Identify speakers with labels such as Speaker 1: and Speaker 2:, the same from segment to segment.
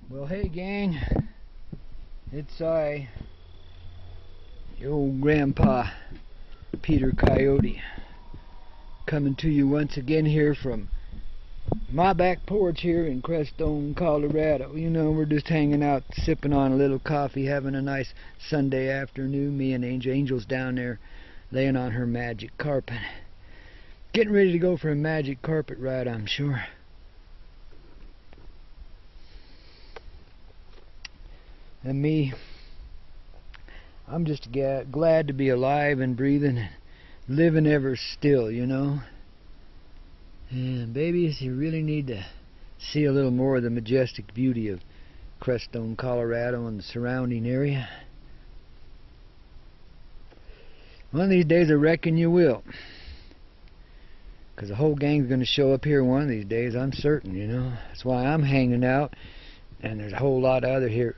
Speaker 1: Well, hey gang, it's I, your old Grandpa, Peter Coyote, coming to you once again here from my back porch here in Crestone, Colorado. You know, we're just hanging out, sipping on a little coffee, having a nice Sunday afternoon. Me and Angel's down there laying on her magic carpet. Getting ready to go for a magic carpet ride, I'm sure. And me, I'm just glad to be alive and breathing and living ever still, you know. And babies, you really need to see a little more of the majestic beauty of Crestone, Colorado and the surrounding area. One of these days I reckon you will. Because the whole gang's going to show up here one of these days, I'm certain, you know. That's why I'm hanging out. And there's a whole lot of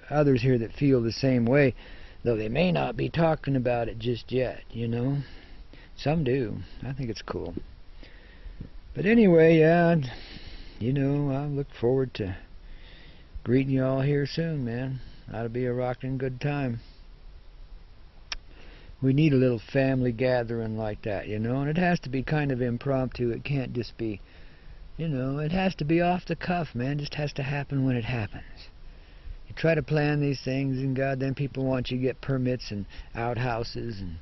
Speaker 1: others here that feel the same way, though they may not be talking about it just yet, you know. Some do. I think it's cool. But anyway, yeah, you know, I look forward to greeting you all here soon, man. Ought to be a rocking good time. We need a little family gathering like that, you know, and it has to be kind of impromptu. It can't just be, you know, it has to be off the cuff, man. It just has to happen when it happens. You try to plan these things, and goddamn people want you to get permits and outhouses, and,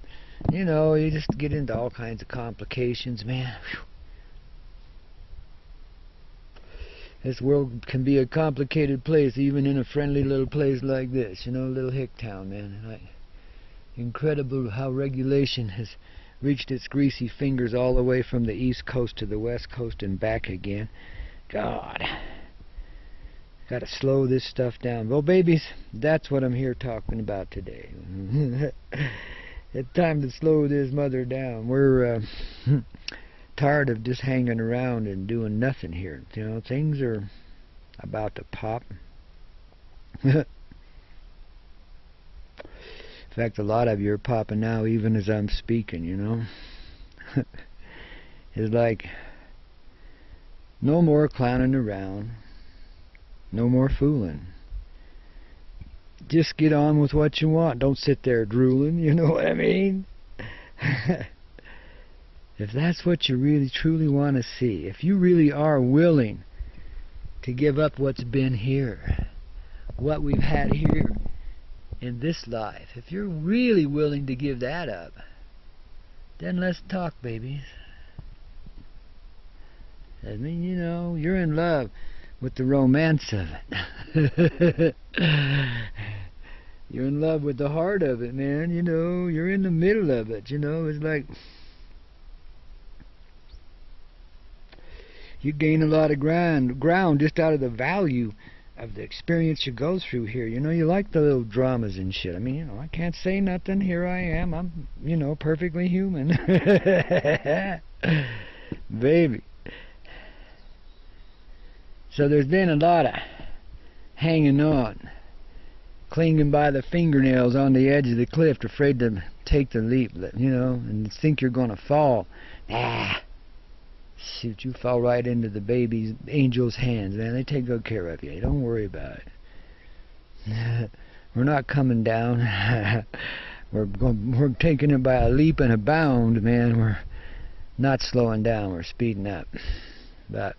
Speaker 1: you know, you just get into all kinds of complications, man. Whew. This world can be a complicated place, even in a friendly little place like this, you know, little hick town, man. Like, incredible how regulation has reached its greasy fingers all the way from the East Coast to the West Coast and back again. God, gotta slow this stuff down. Well, babies, that's what I'm here talking about today. It's time to slow this mother down. We're tired of just hanging around and doing nothing here. You know, things are about to pop. In fact, a lot of you are popping now, even as I'm speaking, you know. It's like, no more clowning around. No more fooling. Just get on with what you want. Don't sit there drooling, you know what I mean? If that's what you really, truly want to see, if you really are willing to give up what's been here, what we've had here, in this life, if you're really willing to give that up, then let's talk, babies. I mean, you know, you're in love with the romance of it. You're in love with the heart of it, man. You know, you're in the middle of it, you know. It's like you gain a lot of ground just out of the value of the experience you go through here. You know, you like the little dramas and shit. I mean, you know, I can't say nothing. Here I am. I'm, you know, perfectly human. Baby. So there's been a lot of hanging on, clinging by the fingernails on the edge of the cliff, afraid to take the leap, you know, and think you're going to fall. Ah. Shoot, you fall right into the baby's angel's hands, man. They take good care of you. Don't worry about it. We're not coming down. We're taking it by a leap and a bound, man. We're not slowing down. We're speeding up. But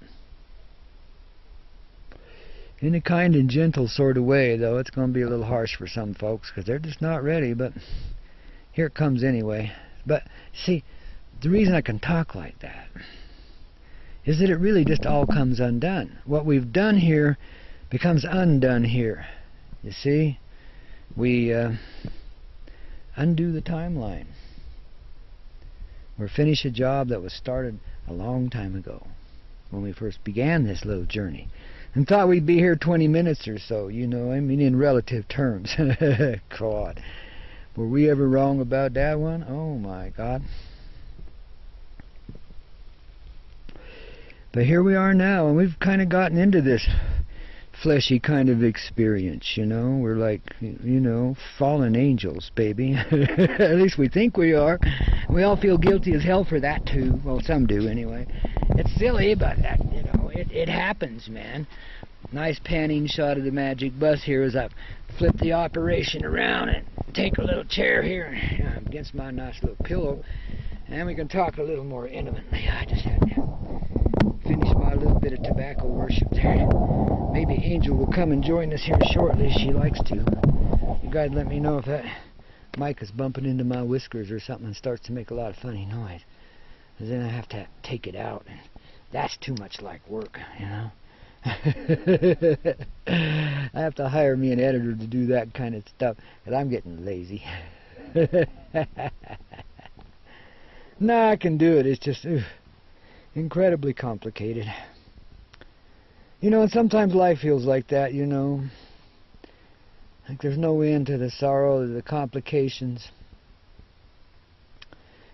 Speaker 1: in a kind and gentle sort of way, though. It's going to be a little harsh for some folks because they're just not ready. But here it comes anyway. But see, the reason I can talk like that is that it really just all comes undone. What we've done here becomes undone here. You see? We undo the timeline. We're finish a job that was started a long time ago when we first began this little journey and thought we'd be here 20 minutes or so, you know, I mean in relative terms. God. Were we ever wrong about that one? Oh my God. But here we are now, and we've kind of gotten into this fleshy kind of experience, you know. We're like, you know, fallen angels, baby. At least we think we are. We all feel guilty as hell for that, too. Well, some do, anyway. It's silly, but, that, you know, it happens, man. Nice panning shot of the magic bus here as I flip the operation around and take a little chair here against my nice little pillow, and we can talk a little more intimately. I just had to finish my little bit of tobacco worship there. Maybe Angel will come and join us here shortly. She likes to. You guys let me know if that mic is bumping into my whiskers or something and starts to make a lot of funny noise. And then I have to take it out, and that's too much like work, you know. I have to hire me an editor to do that kind of stuff, because I'm getting lazy. No, I can do it. It's just incredibly complicated. You know, and sometimes life feels like that, you know. Like there's no end to the sorrow, to the complications.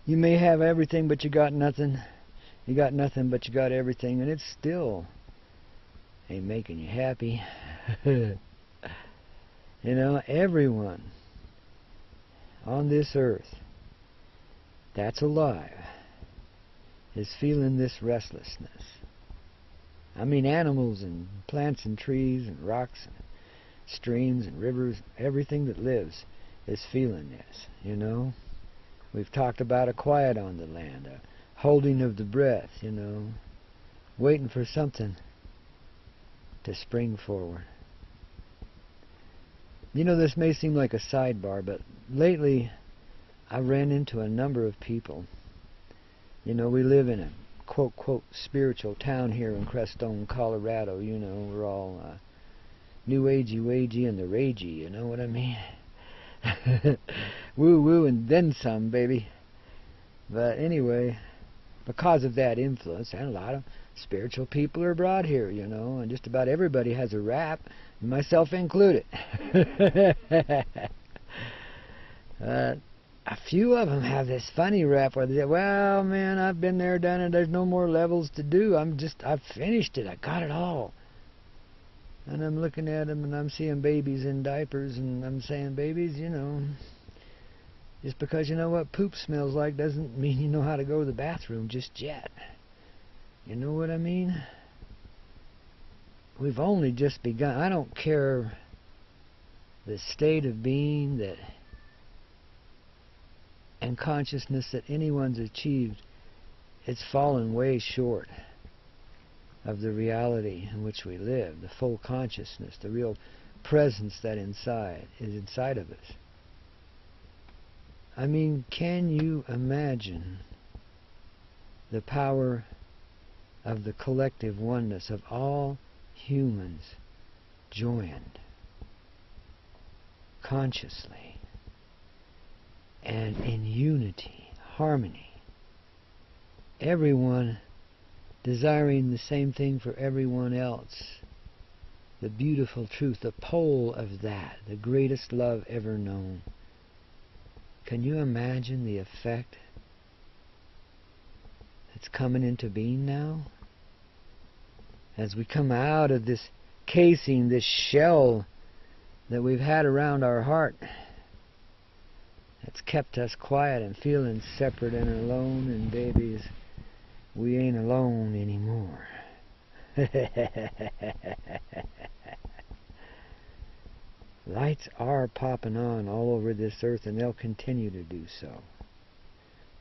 Speaker 1: You may have everything, but you got nothing. You got nothing, but you got everything, and it's still ain't making you happy. You know, everyone on this earth that's alive is feeling this restlessness. I mean, animals and plants and trees and rocks and streams and rivers, everything that lives is feeling this, you know. We've talked about a quiet on the land, a holding of the breath, you know, waiting for something to spring forward. You know, this may seem like a sidebar, but lately I ran into a number of people. You know, we live in a quote spiritual town here in Crestone, Colorado. You know, we're all new agey wagey and the ragey, you know what I mean? Woo woo and then some, baby. But anyway, because of that influence, and a lot of spiritual people are brought here, you know, and just about everybody has a rap, myself included. A few of them have this funny rap where they say, well, man, I've been there, done it, there's no more levels to do. I've finished it, I got it all. And I'm looking at them and I'm seeing babies in diapers, and I'm saying, babies, you know, just because you know what poop smells like doesn't mean you know how to go to the bathroom just yet. You know what I mean? We've only just begun. I don't care the state of being that and consciousness that anyone's achieved. It's fallen way short of the reality in which we live, the full consciousness, the real presence that is inside of us. I mean, can you imagine the power of the collective oneness of all humans joined consciously and in unity, harmony, everyone desiring the same thing for everyone else, the beautiful truth, the pole of that, the greatest love ever known. Can you imagine the effect that's coming into being now? As we come out of this casing, this shell that we've had around our heart, that's kept us quiet and feeling separate and alone, and babies, we ain't alone anymore. Lights are popping on all over this earth, and they'll continue to do so.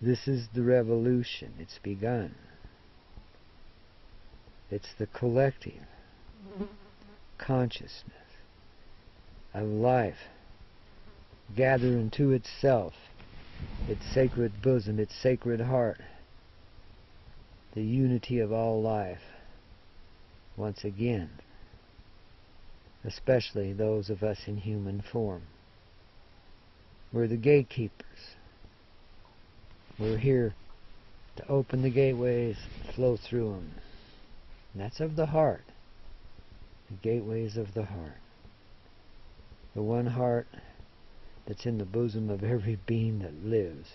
Speaker 1: This is the revolution. It's begun. It's the collective consciousness of life gathering to itself, its sacred bosom, its sacred heart, the unity of all life once again, especially those of us in human form. We're the gatekeepers. We're here to open the gateways, flow through them. And that's of the heart. The gateways of the heart. The one heart that's in the bosom of every being that lives,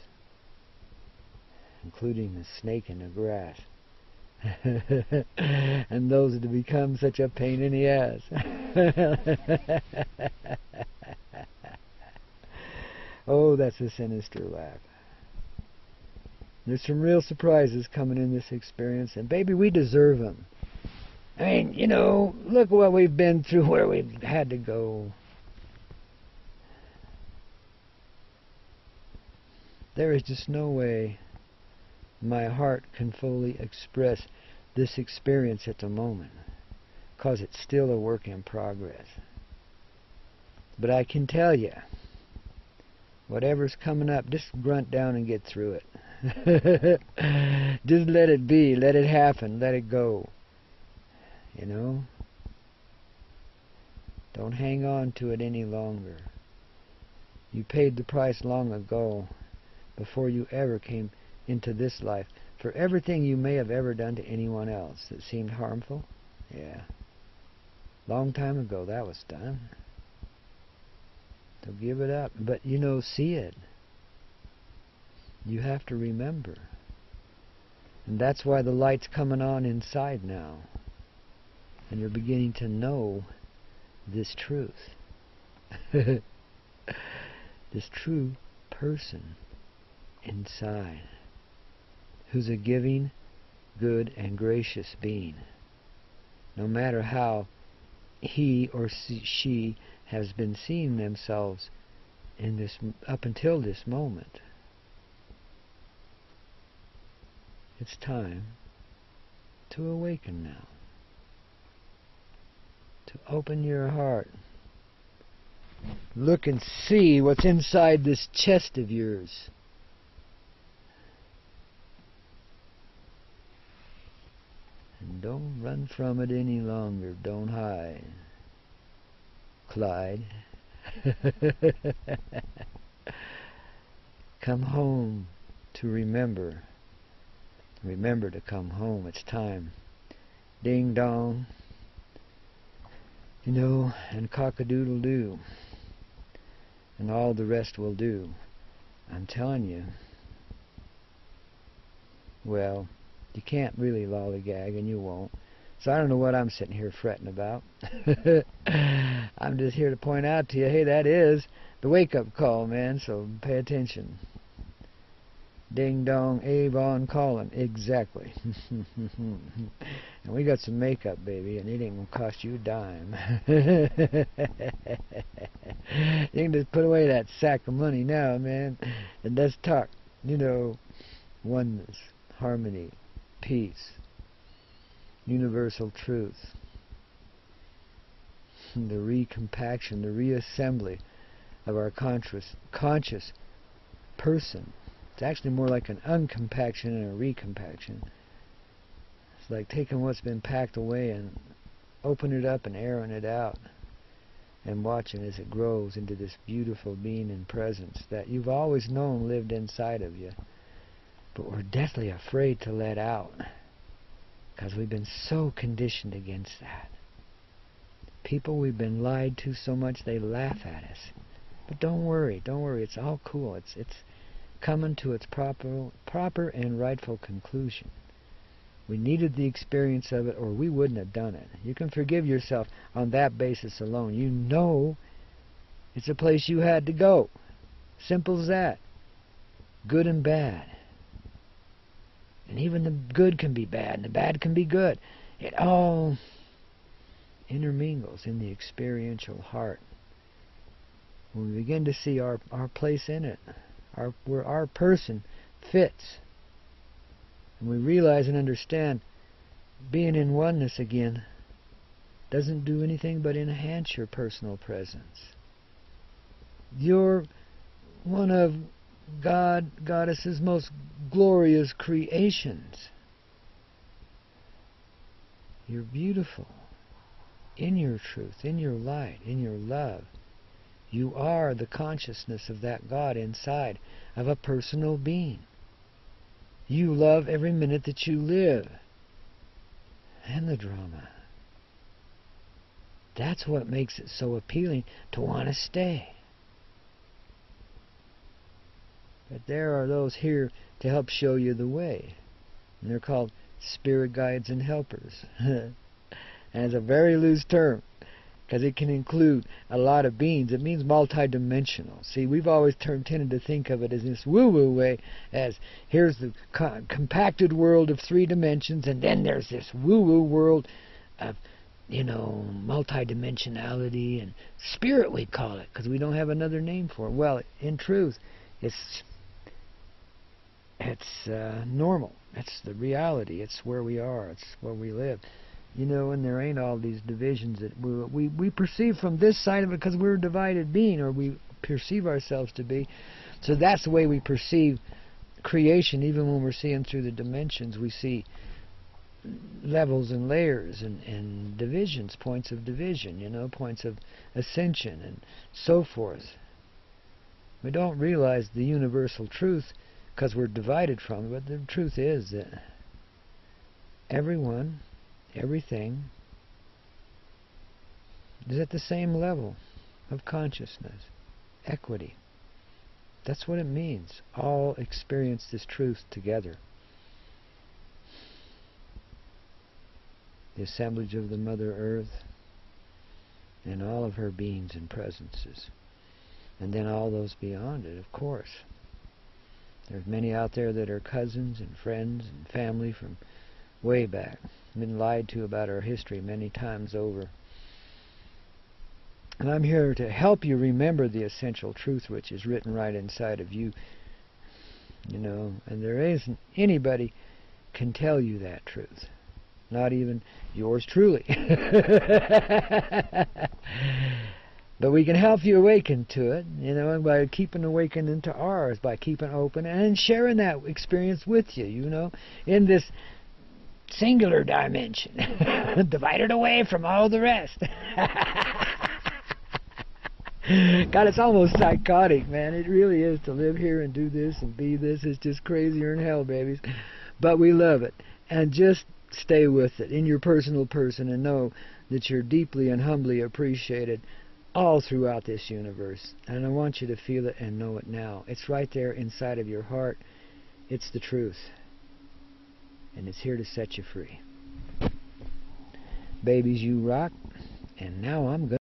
Speaker 1: including the snake in the grass. And those that have become such a pain in the ass. Oh, that's a sinister laugh. There's some real surprises coming in this experience, and baby, we deserve them. I mean, you know, look what we've been through, where we've had to go. There is just no way my heart can fully express this experience at the moment, because it's still a work in progress. But I can tell you, whatever's coming up, just grunt down and get through it. Just let it be, let it happen, let it go. You know? Don't hang on to it any longer. You paid the price long ago, before you ever came into this life, for everything you may have ever done to anyone else that seemed harmful. Yeah. Long time ago that was done. So give it up. But, you know, see it. You have to remember. And that's why the light's coming on inside now. And you're beginning to know this truth. This true person inside, who's a giving, good, and gracious being. No matter how he or she has been seeing themselves in this up until this moment. It's time to awaken now. To open your heart. Look and see what's inside this chest of yours. And don't run from it any longer. Don't hide. Clyde. Come home to remember. Remember to come home. It's time. Ding dong. You know, and cock-a-doodle-doo. And all the rest will do. I'm telling you. Well, you can't really lollygag, and you won't. So I don't know what I'm sitting here fretting about. I'm just here to point out to you, hey, that is the wake-up call, man, so pay attention. Ding dong, Avon calling. Exactly. And we got some makeup, baby, and it ain't gonna cost you a dime. You can just put away that sack of money now, man, and let's talk, you know, oneness, harmony, peace, universal truth, the recompaction, the reassembly of our conscious person. It's actually more like an uncompaction and a recompaction. It's like taking what's been packed away and opening it up and airing it out and watching as it grows into this beautiful being and presence that you've always known lived inside of you, but we're deathly afraid to let out because we've been so conditioned against that. People we've been lied to so much they laugh at us. But don't worry, it's all cool. It's coming to its proper and rightful conclusion. We needed the experience of it, or we wouldn't have done it. You can forgive yourself on that basis alone. You know it's a place you had to go. Simple as that. Good and bad. And even the good can be bad, and the bad can be good. It all intermingles in the experiential heart. When we begin to see our place in it, where our person fits, and we realize and understand being in oneness again doesn't do anything but enhance your personal presence. You're one of Goddess's most glorious creations. You're beautiful in your truth, in your light, in your love. You are the consciousness of that God inside of a personal being. You love every minute that you live. And the drama. That's what makes it so appealing to want to stay. But there are those here to help show you the way. And they're called spirit guides and helpers. And it's a very loose term, because it can include a lot of beings. It means multidimensional. See, we've always tended to think of it as this woo-woo way, as here's the compacted world of 3 dimensions, and then there's this woo-woo world of, you know, multidimensionality and spirit, we call it, because we don't have another name for it. Well, in truth, it's normal. It's the reality. It's where we are. It's where we live. You know, and there ain't all these divisions that we perceive from this side of it, because we're a divided being, or we perceive ourselves to be. So that's the way we perceive creation. Even when we're seeing through the dimensions, we see levels and layers and divisions, points of division, you know, points of ascension and so forth. We don't realize the universal truth because we're divided from it, but the truth is that everyone, everything is at the same level of consciousness, equity. That's what it means. All experience this truth together. The assemblage of the Mother Earth and all of her beings and presences. And then all those beyond it, of course. There's many out there that are cousins and friends and family from way back. Been lied to about our history many times over. And I'm here to help you remember the essential truth which is written right inside of you. You know, and there isn't anybody can tell you that truth. Not even yours truly. But we can help you awaken to it, you know, by keeping awakened into ours, by keeping open and sharing that experience with you, you know, in this singular dimension, divided away from all the rest. God, it's almost psychotic, man. It really is to live here and do this and be this. It's just crazier than hell, babies. But we love it. And just stay with it in your personal person and know that you're deeply and humbly appreciated all throughout this universe. And I want you to feel it and know it now. It's right there inside of your heart. It's the truth. And it's here to set you free. Babies, you rock. And now I'm going